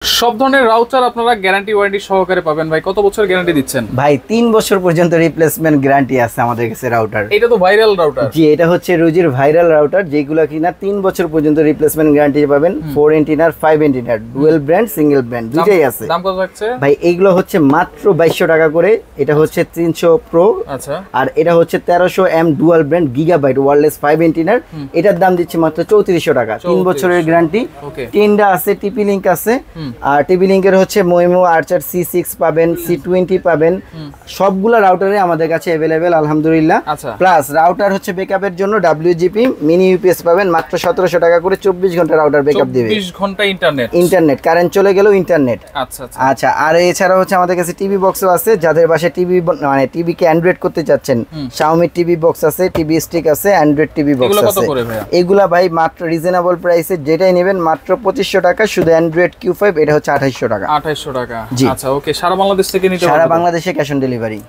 সব ধরনের রাউটার আপনারা গ্যারান্টি ওয়ারেন্টি সহকারে পাবেন ভাই। কত বছর গ্যারান্টি দিচ্ছেন ভাই? 3 বছর পর্যন্ত রিপ্লেসমেন্ট গ্যারান্টি আছে আমাদের কাছে রাউটার। এটা তো ভাইরাল রাউটার। জি, এটা হচ্ছে রুজির ভাইরাল রাউটার, যেগুলো কিনা 3 বছর পর্যন্ত রিপ্লেসমেন্ট গ্যারান্টি পাবেন। 4 এন্টিনার 5 এন্টিনার ডুয়াল ব্র্যান্ড সিঙ্গেল ব্র্যান্ড দুইটাই আছে। দাম কত থাকছে ভাই? এইগুলো হচ্ছে মাত্র 2200 টাকা করে। এটা হচ্ছে 300 প্রো। আচ্ছা। আর এটা হচ্ছে 1300 M dual brand gigabyte wireless 5 এন্টিনার। এটার দাম দিচ্ছে মাত্র 3400 টাকা। 3 বছরের গ্যারান্টি। টেন্ডা আছে, টিপি লিংক আছে। আর টিপি লিংকের হচ্ছে মোইমো আর্চার C6 পাবেন, C20 পাবেন। সবগুলা রাউটারে আমাদের কাছে अवेलेबल আলহামদুলিল্লাহ। প্লাস রাউটার হচ্ছে ব্যাকআপের জন্য WGP মিনি ইউপিএস পাবেন মাত্র 1700 টাকা করে। 24 ঘন্টা রাউটার ব্যাকআপ দিবে। 24 ঘন্টা ইন্টারনেট কারেন্ট চলে গেলেও ইন্টারনেট। আচ্ছা আচ্ছা আচ্ছা। আর এছাড়া হচ্ছে আমাদের কাছে টিভি বক্সও আছে, যাদের বাসায় টিভি মানে টিভি কে অ্যান্ড্রয়েড করতে চাচ্ছেন। Xiaomi টিভি বক্স আছে, টিভি স্টিক আছে, অ্যান্ড্রয়েড টিভি বক্স আছে। এগুলা ভাই মাত্র রিজনেবল প্রাইসে যেটাই নেবেন মাত্র 2500 টাকা। শুধু অ্যান্ড্রয়েড Q5 এটা হচ্ছে 2800 টাকা। 2800 টাকা। জি। আচ্ছা ওকে। সারা বাংলাদেশ থেকে নিতে পারবেন? সারা বাংলাদেশে ক্যাশ অন ডেলিভারি।